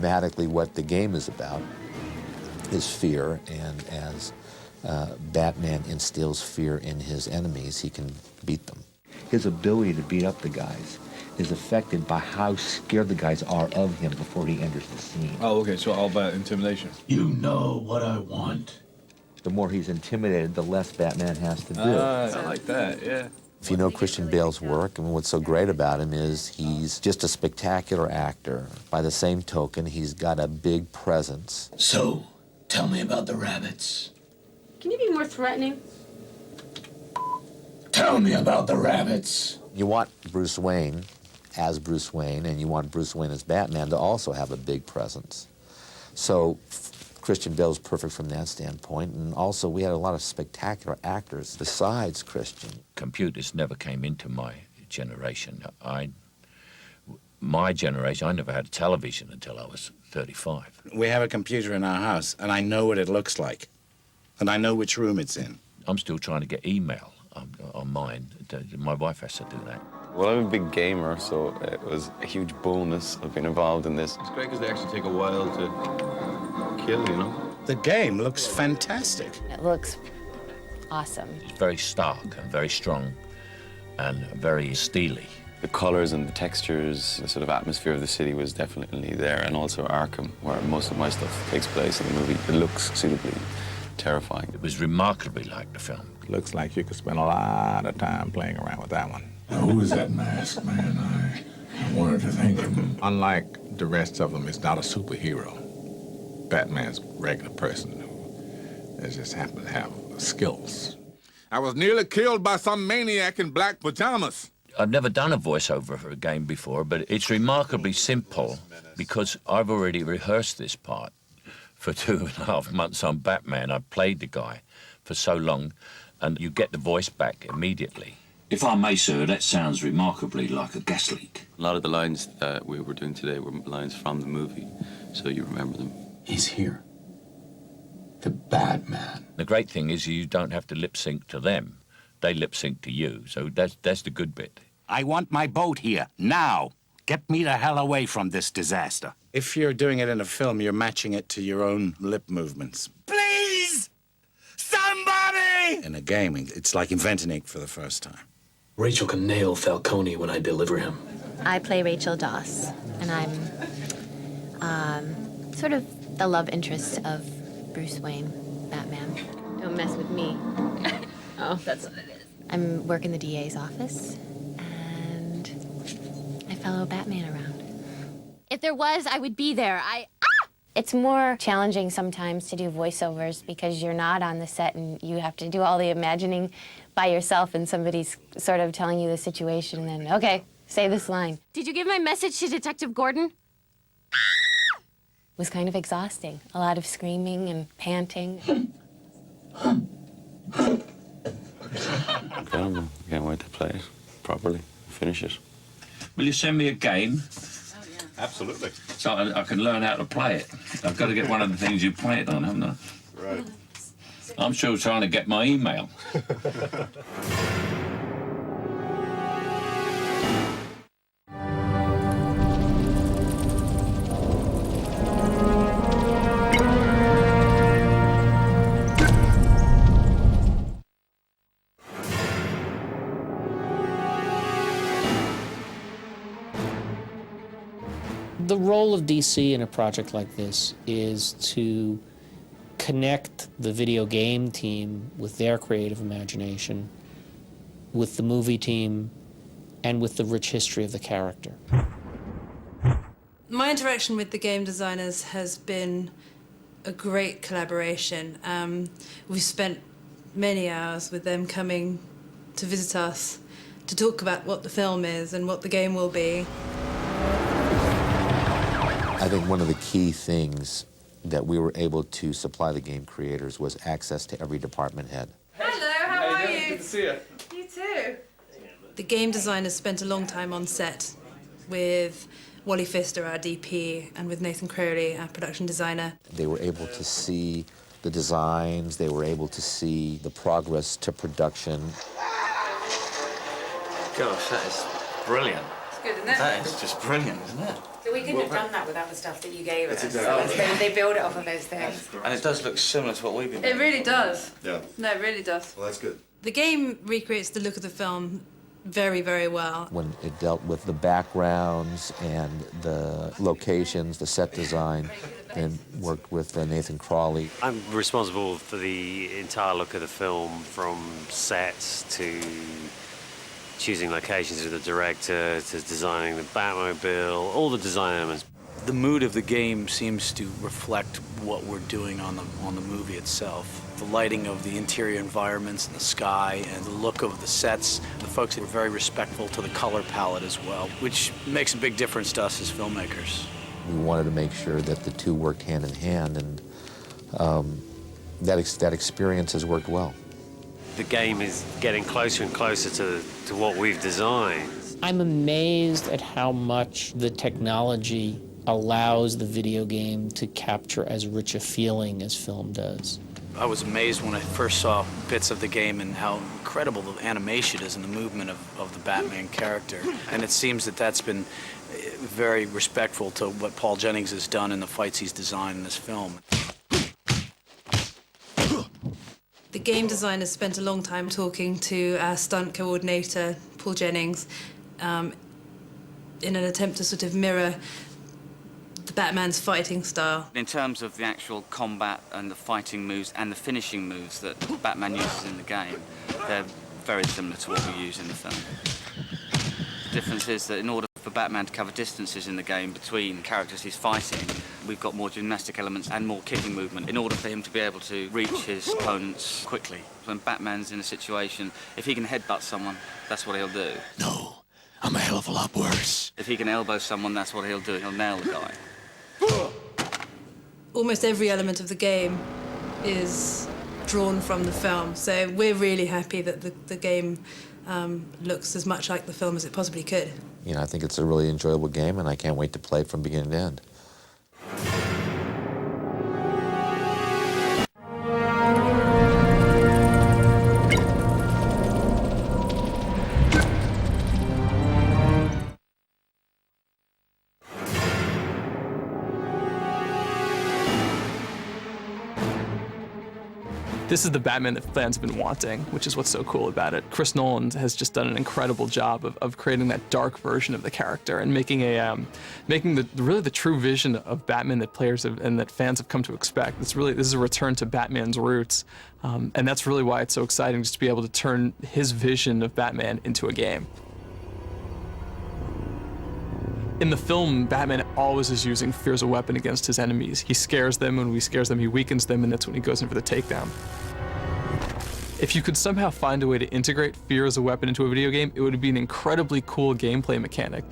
thematically what the game is about, is fear, and as Batman instills fear in his enemies, he can beat them. His ability to beat up the guys is affected by how scared the guys are of him before he enters the scene. Oh, okay, so all about intimidation. You know what I want. The more he's intimidated, the less Batman has to do. I like that, yeah. If you know Christian Bale's work, and what's so great about him is he's just a spectacular actor. By the same token, he's got a big presence. So, tell me about the rabbits. Can you be more threatening? Tell me about the rabbits. You want Bruce Wayne as Bruce Wayne, and you want Bruce Wayne as Batman to also have a big presence. So Christian Bale's perfect from that standpoint, and also we had a lot of spectacular actors besides Christian. Computers never came into my generation. My generation, I never had a television until I was 35. We have a computer in our house, and I know what it looks like. And I know which room it's in. I'm still trying to get email on mine. My wife has to do that. Well, I'm a big gamer, so it was a huge bonus of being involved in this. It's great because they actually take a while to kill, you know? The game looks fantastic. It looks awesome. It's very stark and very strong and very steely. The colors and the textures, the sort of atmosphere of the city was definitely there, and also Arkham, where most of my stuff takes place in the movie. It looks suitably terrifying. It was remarkably like the film. Looks like you could spend a lot of time playing around with that one. Now, who is that masked man? I wanted to thank him. Unlike the rest of them, it's not a superhero. Batman's a regular person who just happens to have skills. I was nearly killed by some maniac in black pajamas. I've never done a voiceover for a game before, but it's remarkably simple because I've already rehearsed this part for 2.5 months on Batman. I've played the guy for so long, and you get the voice back immediately. If I may, sir, that sounds remarkably like a gas leak. A lot of the lines that we were doing today were lines from the movie, so you remember them. He's here. The Batman. The great thing is you don't have to lip sync to them. They lip sync to you, so that's the good bit. I want my boat here, now. Get me the hell away from this disaster. If you're doing it in a film, you're matching it to your own lip movements. Please! Somebody! In a game, it's like inventing it for the first time. Rachel can nail Falcone when I deliver him. I play Rachel Doss, and I'm sort of the love interest of Bruce Wayne, Batman. Don't mess with me. Oh, that's what it is. I work in the DA's office, and I follow Batman around. If there was, I would be there. It's more challenging sometimes to do voiceovers because you're not on the set and you have to do all the imagining by yourself, and somebody's sort of telling you the situation, and then, okay, say this line. Did you give my message to Detective Gordon? It was kind of exhausting. A lot of screaming and panting. Incredible. Can't wait to play it properly, finish it. Will you send me a game? Oh, yeah. Absolutely. So I can learn how to play it. I've got to get one of the things you play it on, haven't I? Right. I'm still trying to get my email. The role of DC in a project like this is to connect the video game team with their creative imagination, with the movie team, and with the rich history of the character. My interaction with the game designers has been a great collaboration. We've spent many hours with them coming to visit us to talk about what the film is and what the game will be. I think one of the key things that we were able to supply the game creators was access to every department head. Hello, how are you? Good to see you. You too. The game designers spent a long time on set with Wally Pfister, our DP, and with Nathan Crowley, our production designer. They were able to see the designs, they were able to see the progress to production. Gosh, that is brilliant. It's good, isn't it? That is just brilliant, isn't it? So we couldn't have done that without the stuff that you gave us. exactly They build it off of those things. And it does look similar to what we've been It really does. Yeah. No, it really does. Well, that's good. The game recreates the look of the film very, very well. When it dealt with the backgrounds and the locations, the set design, and worked with Nathan Crawley. I'm responsible for the entire look of the film, from sets to choosing locations with the director, to designing the Batmobile, all the design elements. The mood of the game seems to reflect what we're doing on the movie itself. The lighting of the interior environments and the sky and the look of the sets. The folks were very respectful to the color palette as well, which makes a big difference to us as filmmakers. We wanted to make sure that the two worked hand in hand, and that experience has worked well. The game is getting closer and closer to what we've designed. I'm amazed at how much the technology allows the video game to capture as rich a feeling as film does. I was amazed when I first saw bits of the game and how incredible the animation is and the movement of the Batman character. And it seems that that's been very respectful to what Paul Jennings has done in the fights he's designed in this film. The game designers spent a long time talking to our stunt coordinator, Paul Jennings, in an attempt to sort of mirror the Batman's fighting style. In terms of the actual combat and the fighting moves and the finishing moves that Batman uses in the game, they're very similar to what we use in the film. The difference is that in order for Batman to cover distances in the game between characters he's fighting, we've got more gymnastic elements and more kicking movement in order for him to be able to reach his opponents quickly. When Batman's in a situation, if he can headbutt someone, that's what he'll do. No, I'm a hell of a lot worse. If he can elbow someone, that's what he'll do. He'll nail the guy. Almost every element of the game is drawn from the film, so we're really happy that the game looks as much like the film as it possibly could. You know, I think it's a really enjoyable game, and I can't wait to play it from beginning to end. This is the Batman that fans have been wanting, which is what's so cool about it. Chris Nolan has just done an incredible job of creating that dark version of the character and making really the true vision of Batman that players have, and that fans have come to expect. This is a return to Batman's roots, and that's really why it's so exciting, just to be able to turn his vision of Batman into a game. In the film, Batman always is using fear as a weapon against his enemies. He scares them, and when he scares them, he weakens them, and that's when he goes in for the takedown. If you could somehow find a way to integrate fear as a weapon into a video game, it would be an incredibly cool gameplay mechanic.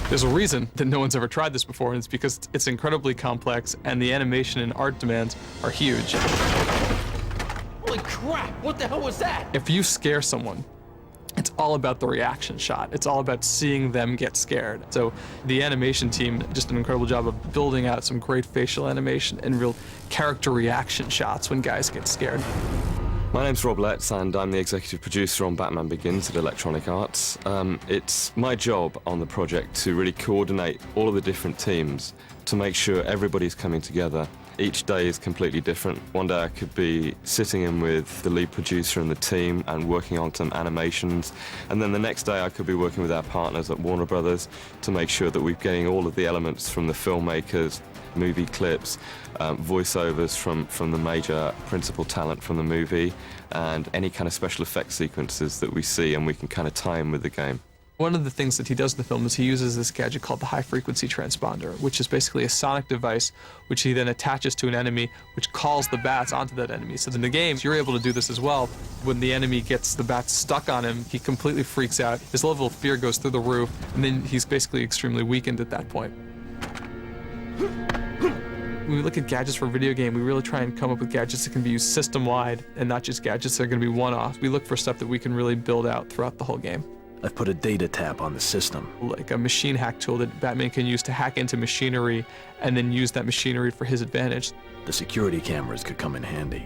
There's a reason that no one's ever tried this before, and it's because it's incredibly complex, and the animation and art demands are huge. Holy crap, what the hell was that? If you scare someone, it's all about the reaction shot. It's all about seeing them get scared. So the animation team did just an incredible job of building out some great facial animation and real character reaction shots when guys get scared. My name's Rob Letts, and I'm the executive producer on Batman Begins at Electronic Arts. It's my job on the project to really coordinate all of the different teams to make sure everybody's coming together. Each day is completely different. One day I could be sitting in with the lead producer and the team and working on some animations, and then the next day I could be working with our partners at Warner Brothers to make sure that we're getting all of the elements from the filmmakers, movie clips, voiceovers from the major principal talent from the movie, and any kind of special effects sequences that we see, and we can kind of tie in with the game. One of the things that he does in the film is he uses this gadget called the high-frequency transponder, which is basically a sonic device which he then attaches to an enemy, which calls the bats onto that enemy. So in the game, you're able to do this as well. When the enemy gets the bats stuck on him, he completely freaks out. His level of fear goes through the roof, and then he's basically extremely weakened at that point. When we look at gadgets for a video game, we really try and come up with gadgets that can be used system-wide and not just gadgets that are going to be one-off. We look for stuff that we can really build out throughout the whole game. I've put a data tap on the system. Like a machine hack tool that Batman can use to hack into machinery and then use that machinery for his advantage. The security cameras could come in handy.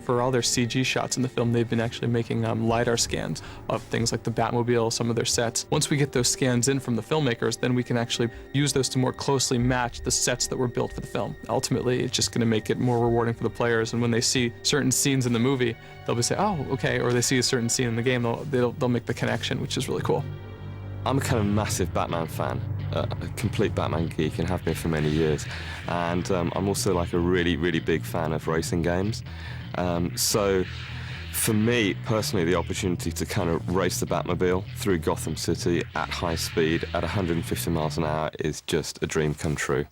For all their CG shots in the film, they've been actually making LiDAR scans of things like the Batmobile, some of their sets. Once we get those scans in from the filmmakers, then we can actually use those to more closely match the sets that were built for the film. Ultimately, it's just going to make it more rewarding for the players, and when they see certain scenes in the movie, they'll be say, oh, okay, or they see a certain scene in the game, they'll make the connection, which is really cool. I'm a kind of massive Batman fan, a complete Batman geek, and have been for many years. And I'm also like a really, really big fan of racing games. So for me, personally, the opportunity to kind of race the Batmobile through Gotham City at high speed at 150 miles an hour is just a dream come true.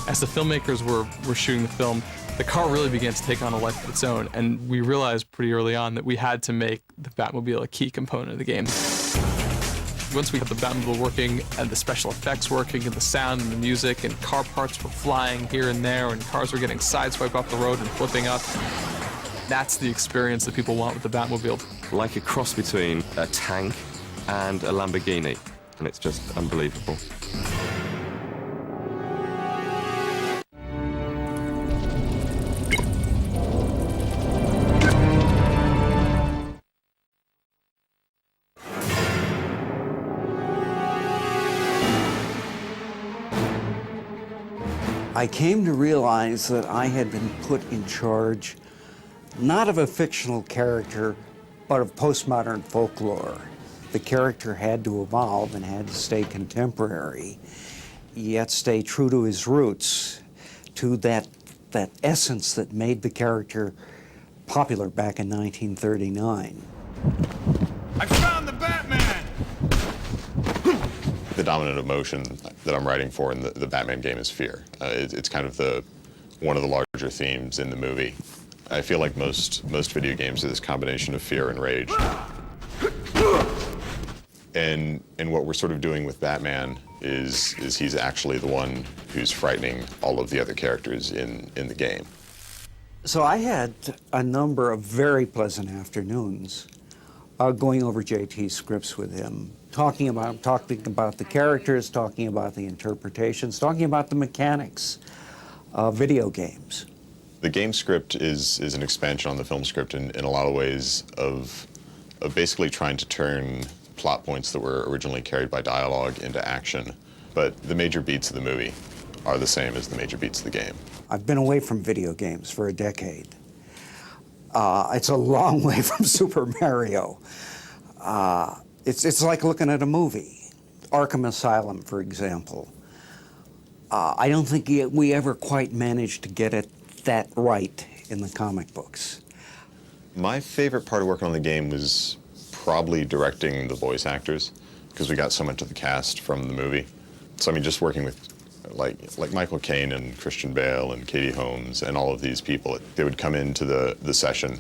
As the filmmakers were shooting the film, the car really began to take on a life of its own, and we realized pretty early on that we had to make the Batmobile a key component of the game. Once we had the Batmobile working, and the special effects working, and the sound and the music, and car parts were flying here and there, and cars were getting sideswiped off the road and flipping up, that's the experience that people want with the Batmobile. Like a cross between a tank and a Lamborghini, and it's just unbelievable. I came to realize that I had been put in charge not of a fictional character, but of postmodern folklore. The character had to evolve and had to stay contemporary, yet stay true to his roots, to that essence that made the character popular back in 1939. I found the Batman! The dominant emotion that I'm writing for in the Batman game is fear. It's kind of one of the larger themes in the movie. I feel like most video games are this combination of fear and rage. And what we're sort of doing with Batman is he's actually the one who's frightening all of the other characters in the game. So I had a number of very pleasant afternoons going over JT's scripts with him, talking about the characters, talking about the interpretations, talking about the mechanics of video games. The game script is an expansion on the film script in a lot of ways of basically trying to turn plot points that were originally carried by dialogue into action. But the major beats of the movie are the same as the major beats of the game. I've been away from video games for a decade. It's a long way from Super Mario. It's like looking at a movie. Arkham Asylum, for example. I don't think we ever quite managed to get it that right in the comic books. My favorite part of working on the game was probably directing the voice actors, because we got so much of the cast from the movie. So I mean, just working with like Michael Caine and Christian Bale and Katie Holmes and all of these people, they would come into the session,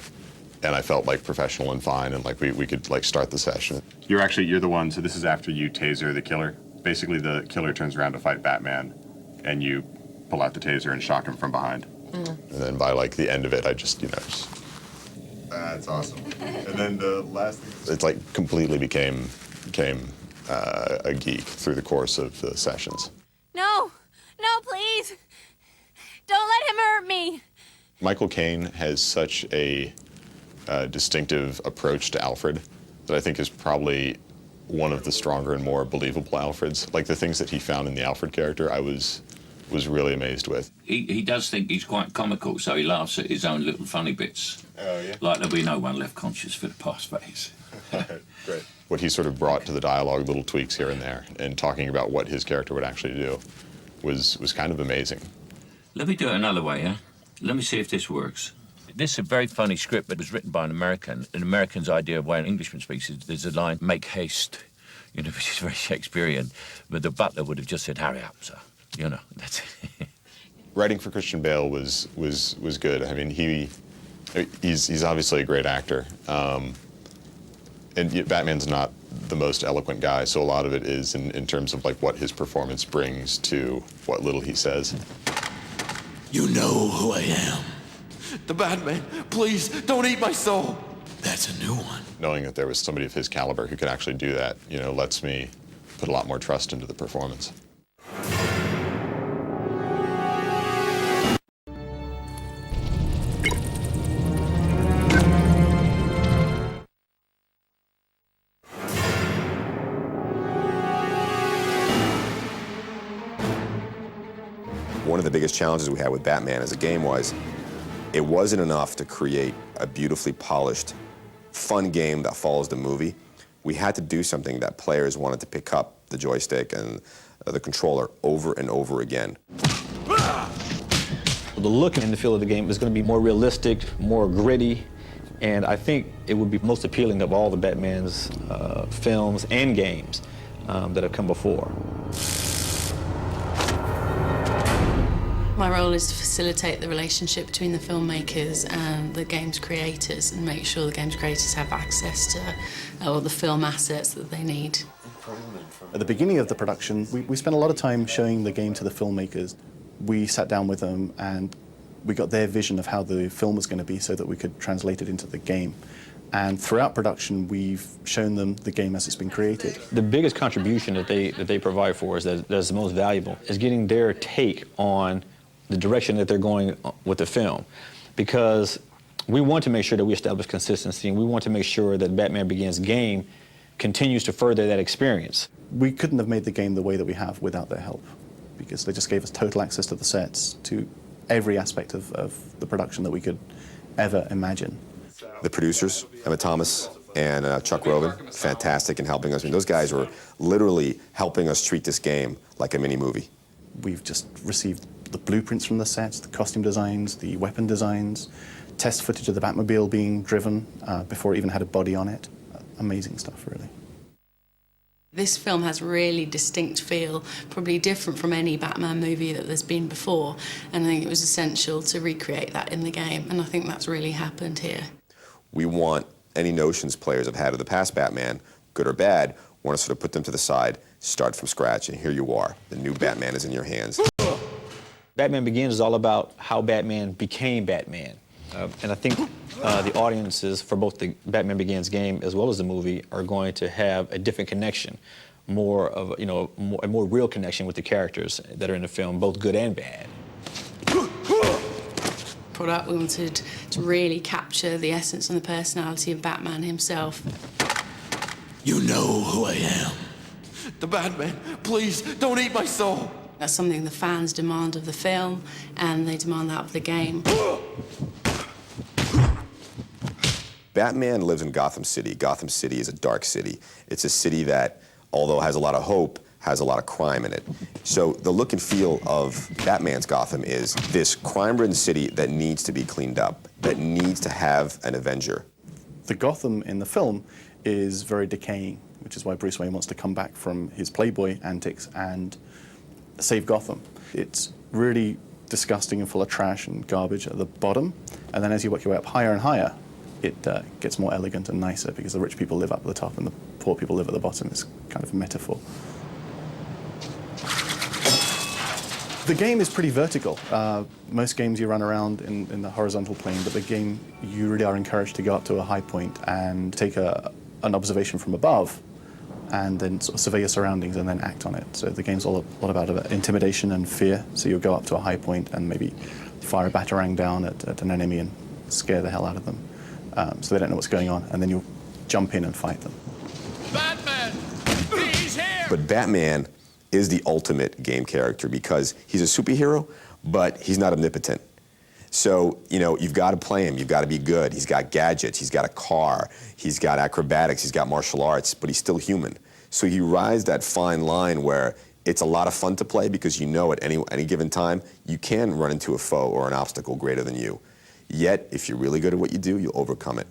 and I felt like professional and fine, and like we could like start the session. You're the one, so this is after you taser the killer. Basically the killer turns around to fight Batman, and you pull out the taser and shock him from behind. Mm. And then by like the end of it, I just, that's awesome. And then the last thing, it's like completely became a geek through the course of the sessions. No, please. Don't let him hurt me. Michael Caine has such a distinctive approach to Alfred that I think is probably one of the stronger and more believable Alfreds. Like the things that he found in the Alfred character, I was really amazed with. He does think he's quite comical, so he laughs at his own little funny bits. Oh, yeah? Like there'll be no one left conscious for the past phase. Great. What he sort of brought to the dialogue, little tweaks here and there, and talking about what his character would actually do was kind of amazing. Let me do it another way, yeah? Let me see if this works. This is a very funny script that was written by an American. An American's idea of why an Englishman speaks is there's a line, make haste, which is very Shakespearean, but the butler would have just said, hurry up, sir. That's it. Writing for Christian Bale was good. I mean, he's obviously a great actor. And yet Batman's not the most eloquent guy, so a lot of it is in terms of like what his performance brings to what little he says. You know who I am. The Batman. Please, don't eat my soul. That's a new one. Knowing that there was somebody of his caliber who could actually do that, lets me put a lot more trust into the performance. One of the biggest challenges we had with Batman as a game was it wasn't enough to create a beautifully polished, fun game that follows the movie. We had to do something that players wanted to pick up the joystick and the controller over and over again. The look and the feel of the game is going to be more realistic, more gritty, and I think it would be most appealing of all the Batman's films and games that have come before. My role is to facilitate the relationship between the filmmakers and the game's creators and make sure the game's creators have access to all the film assets that they need. At the beginning of the production, we spent a lot of time showing the game to the filmmakers. We sat down with them and we got their vision of how the film was going to be so that we could translate it into the game. And throughout production, we've shown them the game as it's been created. The biggest contribution that they provide for us, that's the most valuable, is getting their take on the direction that they're going with the film. Because we want to make sure that we establish consistency, and we want to make sure that Batman Begins game continues to further that experience. We couldn't have made the game the way that we have without their help, because they just gave us total access to the sets, to every aspect of the production that we could ever imagine. The producers, Emma Thomas and Chuck Roven, fantastic in helping us. I mean, those guys were literally helping us treat this game like a mini movie. We've just received the blueprints from the sets, the costume designs, the weapon designs, test footage of the Batmobile being driven before it even had a body on it. Amazing stuff, really. This film has a really distinct feel, probably different from any Batman movie that there's been before, and I think it was essential to recreate that in the game, and I think that's really happened here. We want any notions players have had of the past Batman, good or bad, want to sort of put them to the side, start from scratch, and here you are. The new Batman is in your hands. Batman Begins is all about how Batman became Batman. And I think the audiences for both the Batman Begins game as well as the movie are going to have a different connection, more of a more real connection with the characters that are in the film, both good and bad. Product, we wanted to really capture the essence and the personality of Batman himself. You know who I am. The Batman. Please, don't eat my soul. That's something the fans demand of the film, and they demand that of the game. Batman lives in Gotham City. Gotham City is a dark city. It's a city that, although has a lot of hope, has a lot of crime in it. So the look and feel of Batman's Gotham is this crime-ridden city that needs to be cleaned up, that needs to have an Avenger. The Gotham in the film is very decaying, which is why Bruce Wayne wants to come back from his Playboy antics and save Gotham. It's really disgusting and full of trash and garbage at the bottom, and then as you work your way up higher and higher, it gets more elegant and nicer because the rich people live up at the top and the poor people live at the bottom. It's kind of a metaphor. The game is pretty vertical. Most games you run around in the horizontal plane, but the game you really are encouraged to go up to a high point and take an observation from above and then sort of survey your surroundings and then act on it. So the game's all a lot about intimidation and fear. So you'll go up to a high point and maybe fire a batarang down at an enemy and scare the hell out of them. So they don't know what's going on, and then you'll jump in and fight them. Batman! He's here! But Batman is the ultimate game character because he's a superhero, but he's not omnipotent. So, you've got to play him, you've got to be good. He's got gadgets, he's got a car, he's got acrobatics, he's got martial arts, but he's still human. So he rides that fine line where it's a lot of fun to play because at any given time, you can run into a foe or an obstacle greater than you. Yet, if you're really good at what you do, you'll overcome it.